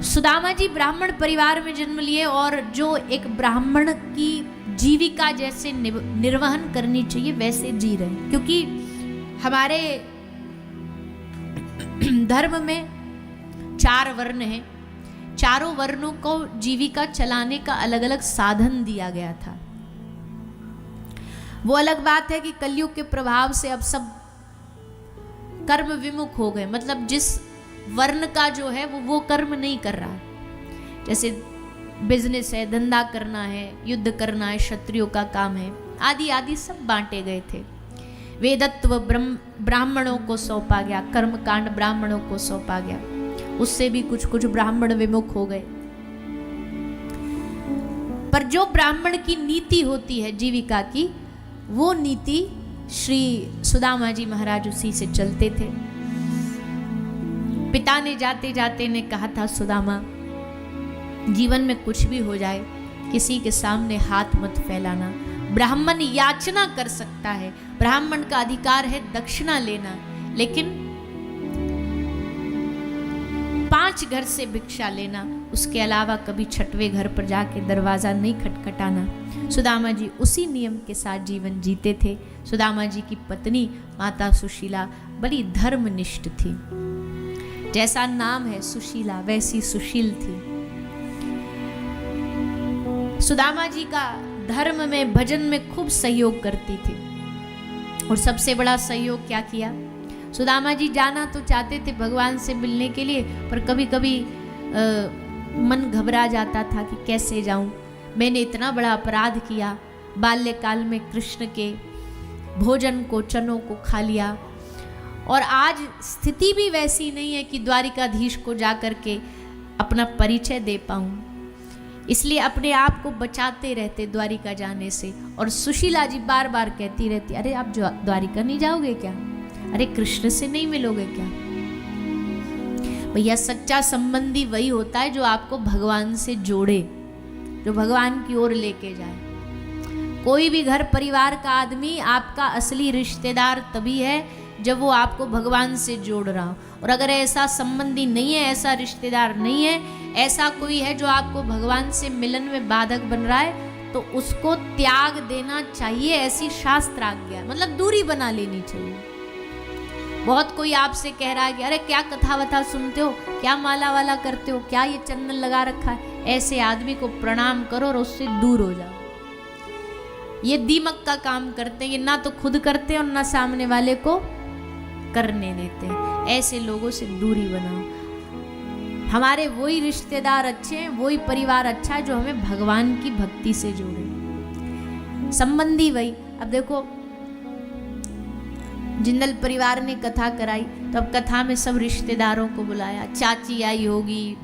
सुदामा जी ब्राह्मण परिवार में जन्म लिए और जो एक ब्राह्मण की जीविका जैसे निर्वहन करनी चाहिए वैसे जी रहे, क्योंकि हमारे धर्म में 4 वर्ण हैं। चारों वर्णों को जीविका चलाने का अलग अलग साधन दिया गया था। वो अलग बात है कि कलयुग के प्रभाव से अब सब कर्म विमुख हो गए, मतलब जिस वर्ण का जो है वो कर्म नहीं कर रहा है। जैसे बिजनेस है, धंधा करना है, युद्ध करना है, क्षत्रियों का काम है, आदि आदि सब बांटे गए थे। वेदत्व ब्राह्मणों को सौंपा गया, कर्मकांड ब्राह्मणों को सौंपा गया, उससे भी कुछ कुछ ब्राह्मण विमुख हो गए। पर जो ब्राह्मण की नीति होती है जीविका की, वो नीति श्री सुदामा जी महाराज उसी से चलते थे। पिता ने जाते जाते ने कहा था, सुदामा जीवन में कुछ भी हो जाए किसी के सामने हाथ मत फैलाना। ब्राह्मण याचना कर सकता है, ब्राह्मण का अधिकार है दक्षिणा लेना, लेकिन 5 घर से भिक्षा लेना, उसके अलावा कभी 6वें घर पर जाके दरवाजा नहीं खटखटाना। सुदामा जी उसी नियम के साथ जीवन जीते थे। सुदामा जी की पत्नी माता सुशीला बड़ी धर्मनिष्ठ थी। जैसा नाम है सुशीला, वैसी सुशील थी। सुदामा जी का धर्म में, भजन में खूब सहयोग करती थी। और सबसे बड़ा सहयोग क्या किया, सुदामा जी जाना तो चाहते थे भगवान से मिलने के लिए, पर कभी कभी मन घबरा जाता था कि कैसे जाऊं, मैंने इतना बड़ा अपराध किया, बाल्यकाल में कृष्ण के भोजन को, चनों को खा लिया, और आज स्थिति भी वैसी नहीं है कि द्वारिकाधीश को जाकर के अपना परिचय दे पाऊं, इसलिए अपने आप को बचाते रहते द्वारिका जाने से। और सुशीला जी बार बार कहती रहती, अरे आप द्वारिका नहीं जाओगे क्या, अरे कृष्ण से नहीं मिलोगे क्या। भैया सच्चा संबंधी वही होता है जो आपको भगवान से जोड़े, जो भगवान की ओर लेके जाए। कोई भी घर परिवार का आदमी आपका असली रिश्तेदार तभी है जब वो आपको भगवान से जोड़ रहा हो। और अगर ऐसा संबंधी नहीं है, ऐसा रिश्तेदार नहीं है, ऐसा कोई है जो आपको भगवान से मिलन में बाधक बन रहा है, तो उसको त्याग देना चाहिए, ऐसी शास्त्र आज्ञा, मतलब दूरी बना लेनी चाहिए। बहुत कोई आपसे कह रहा है कि अरे क्या कथा वथा सुनते हो, क्या माला वाला करते हो, क्या ये चंदन लगा रखा है, ऐसे आदमी को प्रणाम करो और उससे दूर हो जाओ। ये दीमक का काम करते हैं, ये ना तो खुद करते हैं और ना सामने वाले को करने देते हैं। ऐसे लोगों से दूरी बनाओ। हमारे वही रिश्तेदार अच्छे हैं, वही परिवार अच्छा है जो हमें भगवान की भक्ति से जोड़े। संबंधी वही, अब देखो जिंदल परिवार ने कथा कराई, तो अब कथा में सब रिश्तेदारों को बुलाया, चाची आई होगी,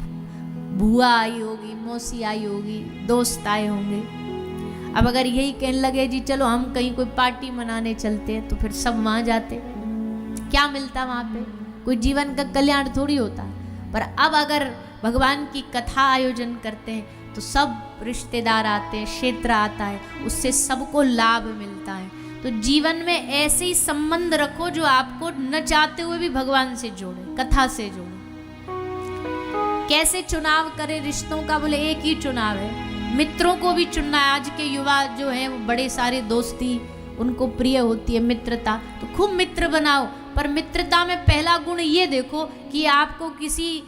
बुआ आई होगी, मौसी आई होगी, दोस्त आए होंगे। अब अगर यही कहने लगे जी चलो हम कहीं कोई पार्टी मनाने चलते हैं, तो फिर सब वहां जाते, क्या मिलता वहां पे, कोई जीवन का कल्याण थोड़ी होता। पर अब अगर भगवान की कथा आयोजन करते हैं तो सब रिश्तेदार आते हैं, क्षेत्र आता है, उससे सबको लाभ मिलता है। तो जीवन में ऐसे ही संबंध रखो जो आपको न चाहते हुए भी भगवान से जोड़े, कथा से जोड़े। कैसे चुनाव करें रिश्तों का, बोले एक ही चुनाव है, मित्रों को भी चुनना है। आज के युवा जो हैं वो बड़े सारे दोस्ती उनको प्रिय होती है, मित्रता, तो खूब मित्र बनाओ। पर मित्रता में पहला गुण ये देखो कि आपको किसी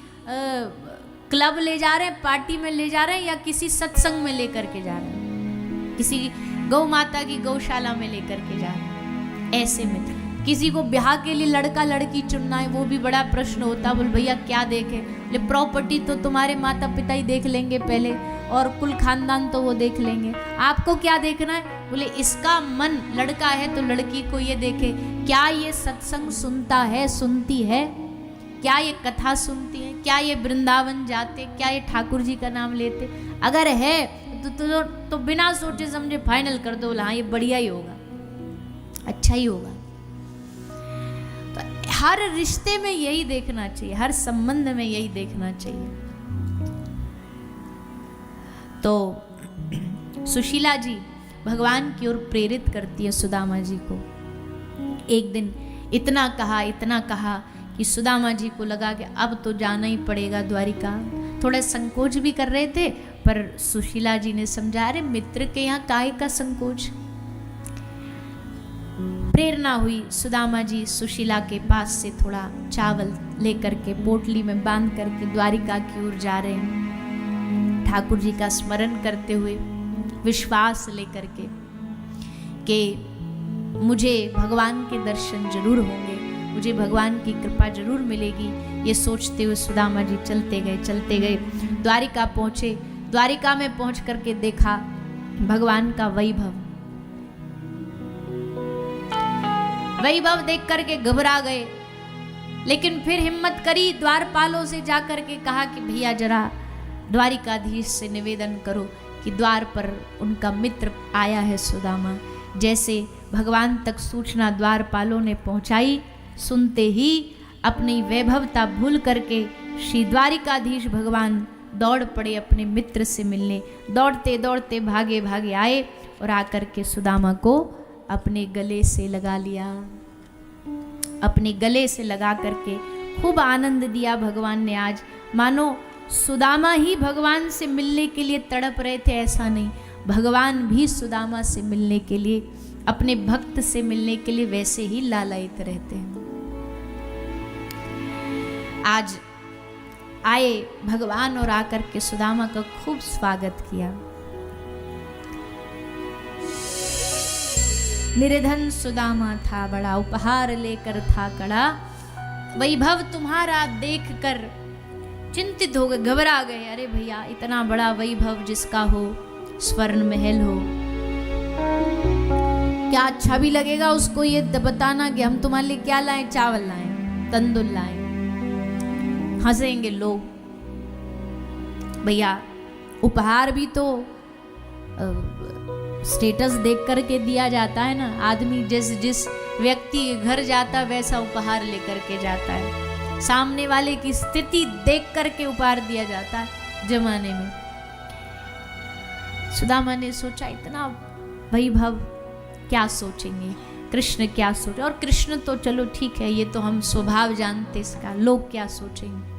क्लब ले जा रहे हैं, पार्टी में ले जा रहे हैं, या किसी सत्संग में लेकर के जा रहे हैं, किसी गौ माता की गौशाला में लेकर के जा रहे हैं। ऐसे मित्र, किसी को ब्याह के लिए लड़का लड़की चुनना है, वो भी बड़ा प्रश्न होता। बोल भैया क्या देखे, बोले प्रॉपर्टी तो तुम्हारे माता पिता ही देख लेंगे पहले, और कुल खानदान तो वो देख लेंगे, आपको क्या देखना है। बोले इसका मन, लड़का है तो लड़की को ये देखे क्या ये सत्संग सुनता है, सुनती है, क्या ये कथा सुनती है, क्या ये वृंदावन जाते, क्या ये ठाकुर जी का नाम लेते। अगर है तो बिना सोचे समझे फाइनल कर दो, हाँ ये बढ़िया ही होगा, अच्छा ही होगा। तो हर रिश्ते में यही देखना चाहिए, हर संबंध में यही देखना चाहिए। तो सुशीला जी भगवान की ओर प्रेरित करती है सुदामा जी को। एक दिन इतना कहा कि सुदामा जी को लगा कि अब तो जाना ही पड़ेगा द्वारिका, थोड़ा संकोच भी कर रहे थे, पर सुशीला जी ने समझा, अरे मित्र के यहाँ काय का संकोच। प्रेरणा हुई, सुदामा जी सुशीला के पास से थोड़ा चावल लेकर के पोटली में बांध करके द्वारिका की ओर जा रहे हैं, ठाकुर जी का स्मरण करते हुए, विश्वास लेकर के कि मुझे भगवान के दर्शन जरूर होंगे, मुझे भगवान की कृपा जरूर मिलेगी। ये सोचते हुए सुदामा जी चलते गए, द्वारिका पहुंचे। द्वारिका में पहुंच करके देखा भगवान का वैभव देख करके घबरा गए, लेकिन फिर हिम्मत करी, द्वारपालों से जाकर के कहा कि भैया जरा द्वारिकाधीश से निवेदन करो कि द्वार पर उनका मित्र आया है सुदामा। जैसे भगवान तक सूचना द्वारपालों ने पहुंचाई, सुनते ही अपनी वैभवता भूल करके श्री द्वारिकाधीश भगवान दौड़ पड़े अपने मित्र से मिलने। दौड़ते दौड़ते भागे भागे आए और आकर के सुदामा को अपने गले से लगा लिया। अपने गले से लगा करके खूब आनंद दिया भगवान ने। आज मानो सुदामा ही भगवान से मिलने के लिए तड़प रहे थे, ऐसा नहीं, भगवान भी सुदामा से मिलने के लिए, अपने भक्त से मिलने के लिए वैसे ही लालायित रहते हैं। आज आए भगवान और आकर के सुदामा का खूब स्वागत किया। निर्धन सुदामा था बड़ा, उपहार लेकर था कड़ा, वैभव तुम्हारा देखकर चिंतित हो गए, घबरा गए। अरे भैया इतना बड़ा वैभव जिसका हो, स्वर्ण महल हो, क्या अच्छा भी लगेगा उसको ये बताना कि हम तुम्हारे लिए क्या लाएं, चावल लाएं, तंदुल लाएं? हंसेंगे लोग। भैया उपहार भी तो स्टेटस देख करके दिया जाता है ना। आदमी जिस व्यक्ति के घर जाता वैसा उपहार लेकर के जाता है, सामने वाले की स्थिति देख करके उपहार दिया जाता है जमाने में। सुदामा ने सोचा इतना वैभव क्या सोचेंगे, कृष्ण क्या सोचे, और कृष्ण तो चलो ठीक है, ये तो हम स्वभाव जानते इसका, लोग क्या सोचेंगे।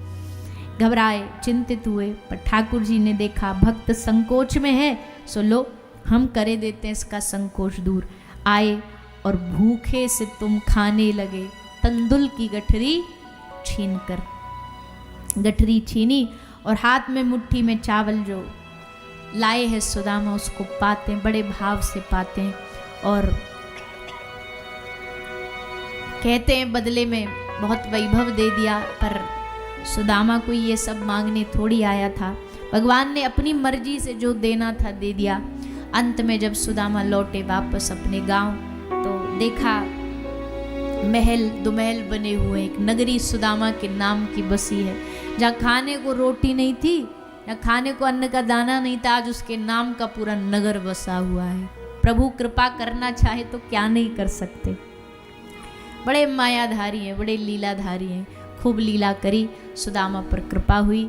घबराए, चिंतित हुए, पर ठाकुर जी ने देखा भक्त संकोच में है, सो लो हम करे देते हैं इसका संकोच दूर। आए और भूखे से तुम खाने लगे, तंदुल की गठरी छीन कर, गठरी छीनी और हाथ में मुट्ठी में चावल जो लाए हैं सुदामा उसको पाते, बड़े भाव से पाते हैं और कहते हैं बदले में बहुत वैभव दे दिया। पर सुदामा को ये सब मांगने थोड़ी आया था, भगवान ने अपनी मर्जी से जो देना था दे दिया। अंत में जब सुदामा लौटे वापस अपने गांव, तो देखा महल दुमहल बने हुए, एक नगरी सुदामा के नाम की बसी है, जहाँ खाने को रोटी नहीं थी, या खाने को अन्न का दाना नहीं था, आज उसके नाम का पूरा नगर बसा हुआ है। प्रभु कृपा करना चाहे तो क्या नहीं कर सकते। बड़े मायाधारी हैं, बड़े लीलाधारी हैं, खूब लीला करी, सुदामा पर कृपा हुई।